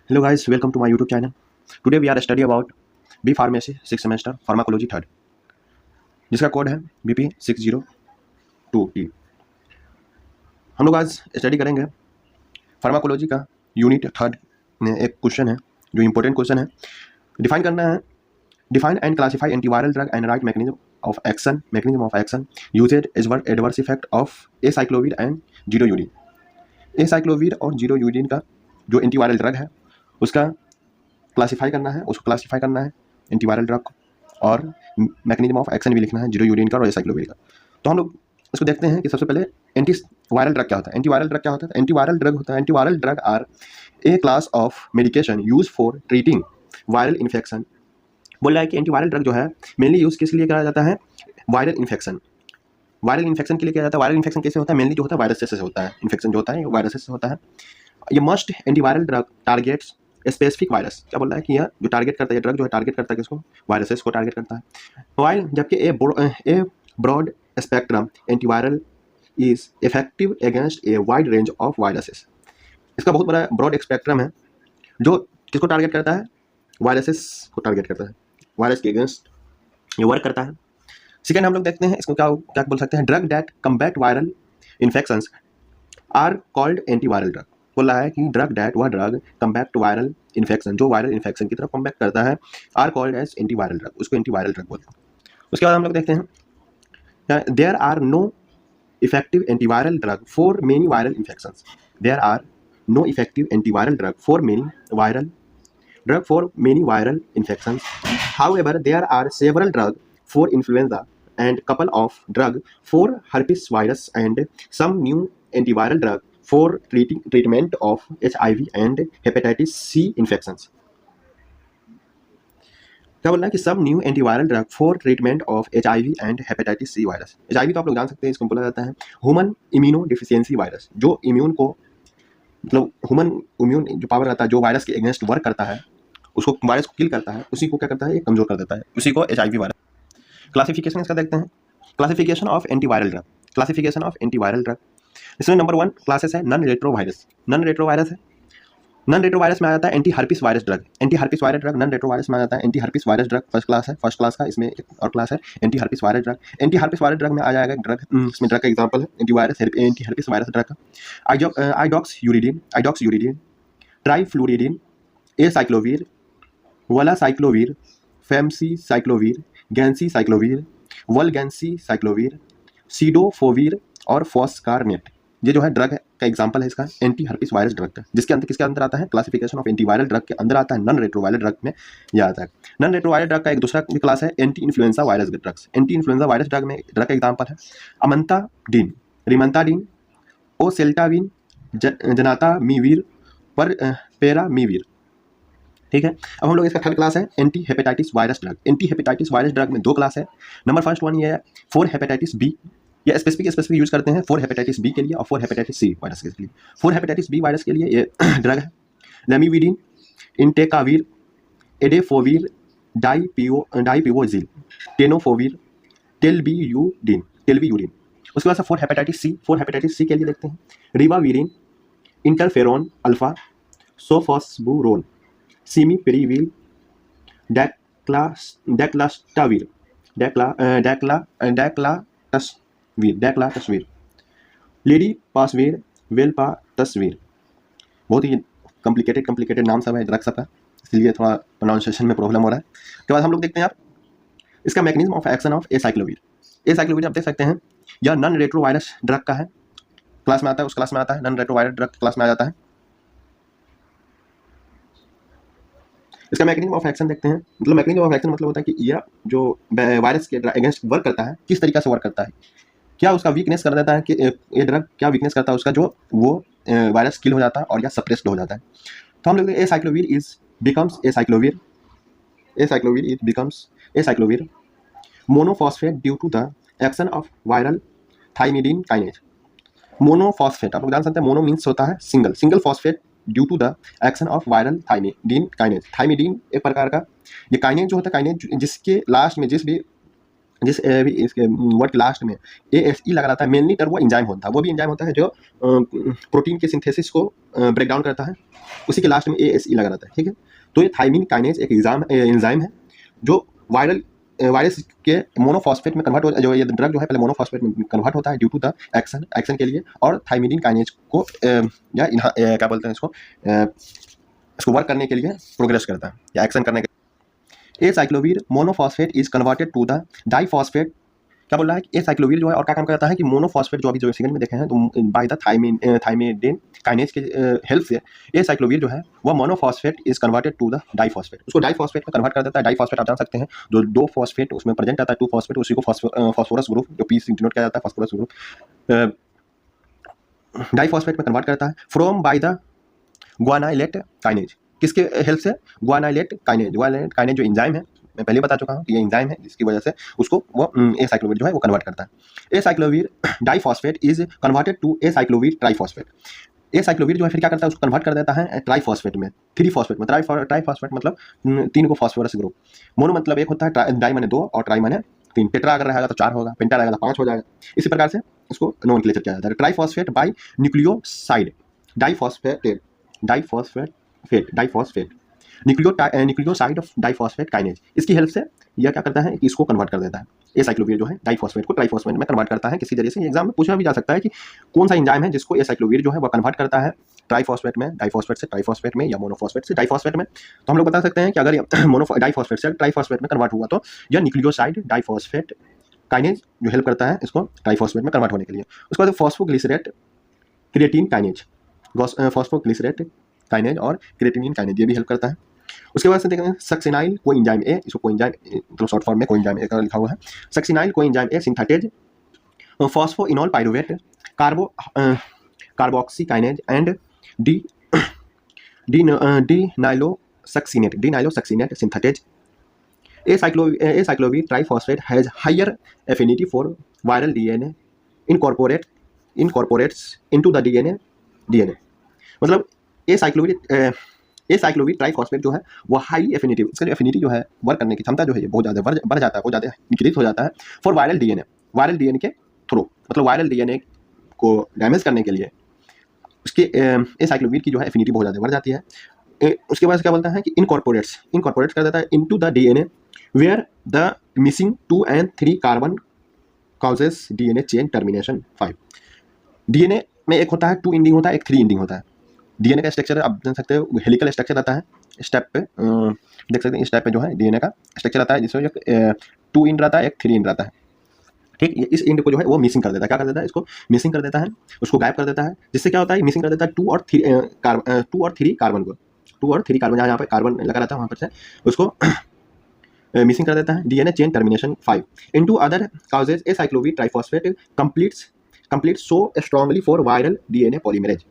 Hello guys, welcome to my YouTube channel. Today we are study about B Pharmacy 6th semester Pharmacology 3rd, जिसका code है BP 602T। हम लोग आज study करेंगे pharmacology का unit 3rd में एक क्वेश्चन है जो इम्पोर्टेंट क्वेश्चन है। डिफाइन करना है, define and classify antiviral drug and write mechanism of action used adverse effect of acyclovir and zidovudine. Acyclovir और जीरोयूरिन का जो एंटीवायरल ड्रग है उसका क्लासीफाई करना है, एंटीवायरल ड्रग को, और मैकेनिज्म ऑफ एक्शन भी लिखना है जीरोयूरिन का और एसाइक्लोविर का। तो हम लोग इसको देखते हैं कि सबसे पहले एंटीवायरल ड्रग क्या होता है। एंटीवायरल ड्रग क्या होता है? Antiviral drug are a class of medication use for treating viral infection. बोल रहा है कि एंटीवायरल ड्रग जो है मेनली यूज किस लिए किया जाता है? वायरल इन्फेक्शन के लिए किया जाता है। वायरल इन्फेक्शन कैसे होता है? मेनली जो होता है वायरस से होता है। इन्फेक्शन जो होता है वायरस से होता है। ये must antiviral drug targets specific virus. क्या बोल रहा है कि यह जो टारगेट करता है, ड्रग जो है टारगेट करता है किसको? वायरसेस को टारगेट करता है। वाइल जबकि a broad spectrum antiviral is effective against a wide range of viruses. इसका बहुत बड़ा ब्रॉड स्पेक्ट्रम है जो किसको टारगेट करता है? वायरसेस को टारगेट करता है, वायरस के अगेंस्ट ये वर्क करता है। सेकेंड हम लोग देखते हैं इसको क्या क्या बोल सकते हैं। Drug that combat viral infections are called antiviral drug. बोला है कि ड्रग कम्बैट वायरल इन्फेक्शन, जो वायरल इन्फेक्शन की तरफ कम्बैट करता है, are called as antiviral drug, उसको एंटीवायरल ड्रग बोलते हैं। उसके बाद हम लोग देखते हैं there are no effective antiviral drug for many viral infections. There are no effective antiviral drug for many viral infections. However there are several drug for influenza and couple of drug for herpes virus and some new antiviral drug for treatment of HIV and hepatitis C infections। क्या बोल रहा है कि some new antiviral drug for treatment of HIV and hepatitis C virus। HIV तो आप लोग जान सकते हैं, इसको बोला जाता है ह्यूमन इम्यूनोडेफिशिएंसी वायरस। जो इम्यून को मतलब ह्यूमन इम्यून जो पावर रहता है, जो वायरस के अगेंस्ट वर्क करता है, उसको वायरस को किल करता है, उसी को क्या करता है? ये कमजोर कर देता है, उसी को HIV वायरस। क्लासिफिकेशन इसका देखते हैं। Classification of antiviral drug. इसमें नंबर 1 क्लासेस है नॉन रेट्रोवायरस है। नॉन रेट्रोवायरस में आ जाता है anti herpes virus drug. Non retrovirus में आ जाता है anti herpes virus drug. First class का इसमें एक और क्लास है anti herpes virus drug. Anti herpes virus drug में आ जाएगा ड्रग, इसमें ड्रग का एग्जांपल है एंटी हर्पिस वायरस ड्रग का आइडॉक्स ट्राइफ्लोरिडीन, एसाइक्लोविर, वलासाइक्लोविर, फेमसीसाइक्लोविर, गैंसीसाइक्लोविर, वलगैंसीसाइक्लोविर, सीडोफोविर और फॉस्कारनेट। ये जो है ड्रग का एग्जांपल है इसका एंटी हर्पिस वायरस ड्रग का, जिसके अंदर किसके अंदर आता है? क्लासिफिकेशन ऑफ एंटीवायरल ड्रग के अंदर आता है, नॉन रेट्रोवायरल ड्रग में यह आता है। नॉन रेट्रोवायरल ड्रग का एक दूसरा क्लास है anti influenza virus drugs. Anti influenza virus drug में ड्रग का एग्जांपल है अमंताडीन, रिमंताडीन, ओसेल्टाविन, जनातामीविर, पेरामीविर। ठीक है। अब हम लोग इसका थर्ड क्लास है anti hepatitis virus drug. Anti hepatitis virus drug में 2 क्लास है। नंबर फर्स्ट वन ये है फॉर हेपेटाइटिस बी। ये स्पेसिफिक यूज करते हैं फॉर हेपेटाइटिस बी के लिए और फॉर हेपेटाइटिस सी वायरस के लिए। फॉर हेपेटाइटिस बी वायरस के लिए ये ड्रग है लेमिविडिन, इंटेकाविर, एडेफोविर, डाइपिवोजिल, टेनोफोविर, टेल्बियूडिन। उसके बाद फॉर हेपेटाइटिस सी के लिए देखते हैं रिबाविरिन, इंटरफेरोन अल्फा, सोफोस्बुरोन, सिमिपेरिविल, डैक्लाटस्वीर, लेडी पासवीर, वेलपाटस्वीर। बहुत ही कॉम्प्लिकेटेड नाम सब है ड्रग सब का, इसलिए थोड़ा प्रोनाउंसिएशन में प्रॉब्लम हो रहा है। उसके बाद हम लोग देखते हैं आप इसका mechanism of action of acyclovir आप देख सकते हैं यह नॉन रेट्रोवायरस ड्रग का है, क्लास में आता है, उस क्लास में आता है, नॉन रेट्रोवायरस ड्रग क्लास में आ जाता है। इसका मैकेनिज्म ऑफ एक्शन देखते हैं। मतलब मैकेनिज्म ऑफ एक्शन मतलब होता है कि यह जो वायरस के अगेंस्ट वर्क करता है किस तरीके से वर्क करता है, क्या उसका वीकनेस कर देता है कि ये ड्रग क्या वीकनेस करता है उसका, जो वो वायरस किल हो जाता है और या सप्रेस्ड हो जाता है। तो हम लोग acyclovir becomes monophosphate due to the action of viral thymidine kinase. Monophosphate आप लोग जान सकते हैं, मोनो मीन्स होता है single phosphate due to the action of viral thymidine kinase. Thymidine एक प्रकार का ये काइनेज जो होता है, काइनेज जिसके लास्ट में जिस भी जिस भी इसके वर्ड के लास्ट में ASE लगा रहता है, मेनली टर्म वो एंजाइम होता है, वो भी एंजाइम होता है जो प्रोटीन के सिंथेसिस को ब्रेक डाउन करता है, उसी के लास्ट में ASE लगा रहता है, ठीक है। तो ये थाइमिन काइनेज एक एंजाइम है जो वायरस के मोनोफॉस्फेट में कन्वर्ट हो, जो ये ड्रग जो है पहले मोनोफॉस्फेट में कन्वर्ट होता है ड्यू टू द एक्शन के लिए, और थाइमिन काइनेज को क्या बोलते हैं इसको वर्क करने के लिए प्रोग्रेस करता है या एक्शन करने के। Acyclovir monophosphate is converted to the diphosphate. क्या बोल रहा है कि एसाइक्लोवीर जो है और क्या काम करता है कि मोनोफॉस्फेट जो अभी जो सेकंड में देखे हैं, तो बाय द थाइमिन काइनेज के हेल्प से एसाइक्लोवीर जो है वह monophosphate is converted to the diphosphate, उसको डाइफॉस्फेट में कन्वर्ट कर देता है। डाइफॉस्फेट आप जान सकते हैं जो दो फॉस्फेट उसमें प्रेजेंट आता है, 2 फॉस्फेट, उसी को फॉस्फोरस ग्रुप जो पी से डिनोट किया जाता है, फॉस्फोरस ग्रुप डाइफॉस्फेट में कन्वर्ट करता है फ्रॉम बाय द ग्वानाइलेट काइनेज। किसके हेल्प से? ग्वानाइलेट काइनेज। ग्वानाइलेट काइनेज जो एंजाइम है, मैं पहले बता चुका हूँ कि ये एंजाइम है जिसकी वजह से उसको वो एसाइक्लोवीर जो है वो कन्वर्ट करता है। Acyclovir diphosphate is converted to acyclovir triphosphate. Acyclovir जो है फिर क्या करता है, उसको कन्वर्ट कर देता है ट्राइफॉस्फेट में, 3 फॉस्फेट में। ट्राइफॉस्फेट मतलब 3 को फॉस्फोरस ग्रुप। मोनो मतलब एक होता है, डाई माने 2 और ट्राई माने 3। टेट्रा अगर रहेगा तो 4 होगा, पेंटा रहेगा तो 5 हो जाएगा। इसी प्रकार से उसको नोमेनक्लेचर किया जाता है। Triphosphate by nucleoside diphosphate nucleoside of diphosphate kinase, इसकी हेल्प से यह क्या करता है कि इसको कन्वर्ट कर देता है। एसाइक्लोवीर जो है डाइफॉस्फेट को ट्राइफॉस्फेट में कन्वर्ट करता है। किसी जरिए से एग्जाम में पूछा भी जा सकता है कि कौन सा एंजाइम है जिसको एसाइक्लोवीर जो है वह कन्वर्ट करता है ट्राइफॉस्फेट में, डाइफॉस्फेट से ट्राइफॉस्फेट में, या मोनोफॉस्फेट से डाइफॉस्फेट में। तो हम लोग बता सकते हैं कि अगर डाइफॉस्फेट से ट्राइफॉस्फेट में कन्वर्ट हुआ तो यह न्यूक्लियोसाइड डाइफॉस्फेट काइनेज जो हेल्प करता है इसको ट्राइफॉस्फेट में कन्वर्ट होने के लिए। उसके बाद phosphoglycerate creatine kinase, phosphoglycerate kinase और क्रिएटिनिन काइनेज ये भी हेल्प करता है। उसके बाद से देखेंगे सक्सिनाइल कोएंजाइम ए, इसको कोएंजाइम मतलब शॉर्ट फॉर्म में कोएंजाइम ए लिखा हुआ है। Succinyl coenzyme A synthetase phosphoenol pyruvate carboxy kinase and adenylosuccinate synthetase. Acyclovir triphosphate has higher affinity for viral DNA, incorporates into the DNA। मतलब एसाइक्लोवीर ट्राइफॉस्फेट जो है वो हाई एफिनिटी, इसका जो एफिनिटी जो है वर्क करने की क्षमता जो है ये बहुत ज़्यादा बढ़ जाता है, बहुत ज़्यादा इंक्रीज हो जाता है फॉर वायरल डीएनए के थ्रू, मतलब वायरल डीएनए को डैमेज करने के लिए उसके एसाइक्लोवीर की जो है एफिनिटी बहुत ज़्यादा बढ़ जाती है। उसके बाद क्या बोलता है कि इनकॉर्पोरेट्स कर देता है into the DNA where the missing 2 and 3 carbon causes DNA chain termination 5। DNA में एक होता है 2 इंडिंग होता है, एक 3 इंडिंग होता है। डीएनए का स्ट्रक्चर आप देख सकते हो हेलिकल स्ट्रक्चर आता है, स्टेप पे देख सकते हैं स्टेप पे जो है डीएनए का स्ट्रक्चर आता है जिसमें 2 इंड रहता है, एक 3 इंड रहता है, ठीक। इस इंड को जो है वो मिसिंग कर देता है, क्या कर देता है, इसको मिसिंग कर देता है, उसको गायब कर देता है, जिससे क्या होता है मिसिंग कर देता है 2 और 3 कार्बन को, 2 और 3 कार्बन यहाँ पे कार्बन लगा रहता है वहाँ पर से उसको मिसिंग कर देता है। DNA chain termination 5 into other causes acyclovir triphosphate complete so strongly for viral DNA polymerase.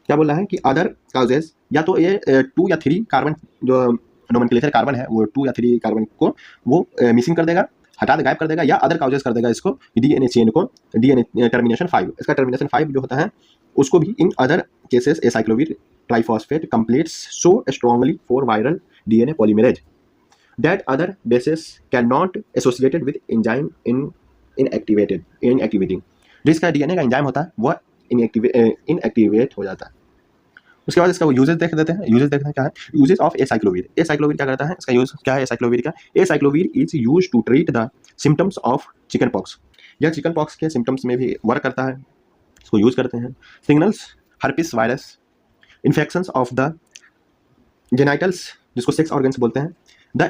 क्या बोल रहा है कि अदर काउजेज, या तो ये 2 या 3 कार्बन जो नोमेनक्लेचर कार्बन है वो 2 या 3 कार्बन को वो मिसिंग कर देगा, हटा दे, गायब कर देगा, या अदर काउजेज कर देगा इसको डीएनए चेन को, डीएनए टर्मिनेशन 5, इसका टर्मिनेशन 5 जो होता है उसको भी in other cases acyclovir triphosphate completes so strongly for viral DNA polymerase that other bases cannot associated with enzyme inactivating। जिसका डीएनए का एंजाइम होता है वह इनएक्टिवेट हो जाता है। उसके बाद इसका यूजेस देख देते हैं। यूजेस देखते हैं क्या है, यूजेस ऑफ एसाइक्लोवीर। एसाइक्लोवीर क्या करता है, इसका यूज क्या है एसाइक्लोवीर का? Acyclovir is use to treat the symptoms of chicken pox. यह चिकन पॉक्स के सिम्टम्स में भी वर्क करता है, इसको यूज करते हैं। Signals herpes virus, infections of the genitals जिसको सेक्स ऑर्गन्स बोलते हैं, the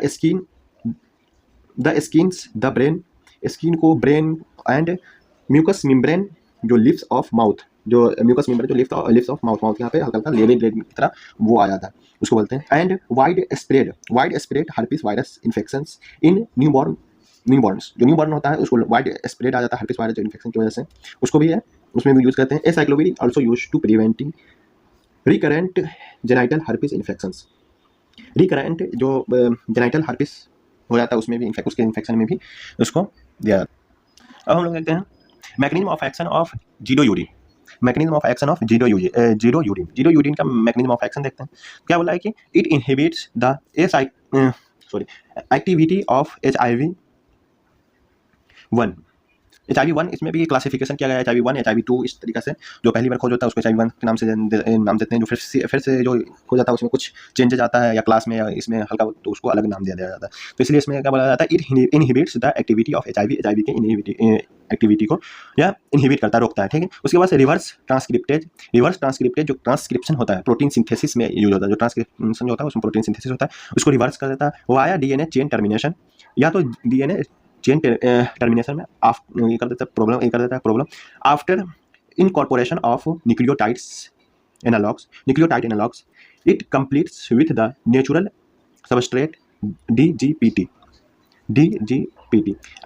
skins the brain, skin को ब्रेन, एंड म्यूकस मेम्ब्रेन जो लिप्स ऑफ माउथ, जो म्यूकस मेम्ब्रेन जो लिप्स ऑफ माउथ यहाँ पे हल्का हल्का लेवल की तरह वो आ जाता है उसको बोलते हैं। And wide spread herpes virus infections in newborn's, जो न्यूबॉर्न होता है उसको वाइड स्प्रेड आ जाता है हर्पिस वायरस जो इन्फेक्शन की वजह से, उसको भी है, उसमें भी यूज करते हैं। Acyclovir also use to preventing recurrent genital herpes infections. Recurrent जो जेनाइटल हर्पिस हो जाता है उसमें भी उसके इन्फेक्शन में भी उसको दिया जाता है। अब हम लोग देखते हैं mechanism of action of zidovudine. Mechanism of action of zidovudine का मैकेनिज्म ऑफ एक्शन देखते हैं। क्या बोला है कि it inhibits the activity of HIV 1। HIV-1 इसमें भी क्लासिफिकेशन किया गया है, HIV-1, HIV-2 इस तरीके से। जो पहली बार खोज होता है उसको HIV-1 के नाम से नाम देते हैं। जो फिर से जो खोज आता है उसमें कुछ चेंजेज आता है या क्लास में या इसमें हल्का, तो उसको अलग नाम दिया जाता है। तो इसलिए इसमें क्या बोला जाता है, it inhibits the activity of HIV के एक्टिविटी को या इनहिबिट करता है, रोकता है, ठीक है। उसके बाद से रिवर्स ट्रांसक्रिप्टेज जो ट्रांसक्रिप्शन होता है प्रोटीन सिंथेसिस में यूज होता है। जो ट्रांसक्रिप्शन जो होता है उसमें प्रोटीन सिंथेसिस होता है, उसको रिवर्स कर देता है वाया DNA चेन टर्मिनेशन, या तो DNA चेन टर्मिनेशन में ये कर देता है problem after incorporation of nucleotide analogues it completes with the natural substrate DGPT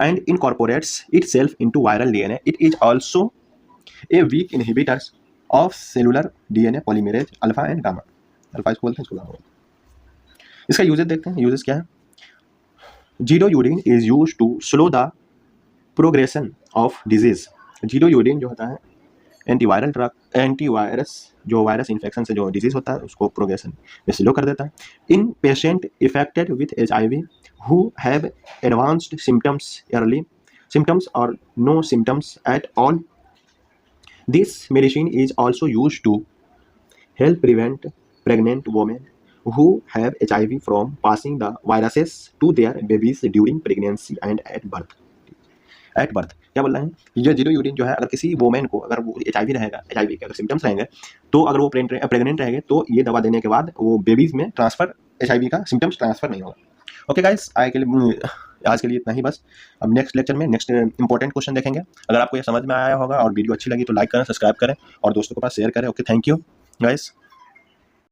and incorporates itself into viral DNA. It is also a weak inhibitor of cellular DNA polymerase alpha and gamma. Alpha इसको बोलते हैं, इसको gamma। इसका uses देखते हैं। Uses क्या है? Zidovudine is use to slow the progression of disease. Zidovudine जो होता है एंटीवायरल ड्रग, एंटीवायरस जो वायरस इन्फेक्शन से जो डिजीज होता है उसको प्रोग्रेशन में स्लो कर देता है। In patient affected with HIV who have advanced symptoms, early symptoms or no symptoms at all, this medicine is also used to help prevent pregnant women who have HIV from passing the viruses to their babies during pregnancy and at birth. क्या बोल रहे हैं? ये जीडोयूरिन जो है अगर किसी women को, अगर वो HIV रहेगा, HIV के अगर सिम्टम्स रहेंगे, तो अगर वो प्रेग्नेंट रहेंगे तो ये दवा देने के बाद वो बेबीज में ट्रांसफर, HIV का सिम्टम्स ट्रांसफर नहीं होगा। ओके गाइस, आज के लिए इतना ही बस। अब नेक्स्ट लेक्चर में नेक्स्ट इंपॉर्टेंट क्वेश्चन देखेंगे। अगर आपको ये समझ में आया होगा और वीडियो अच्छी लगी तो लाइक करें, सब्सक्राइब करें और दोस्तों के पास शेयर करें। Okay, thank you guys.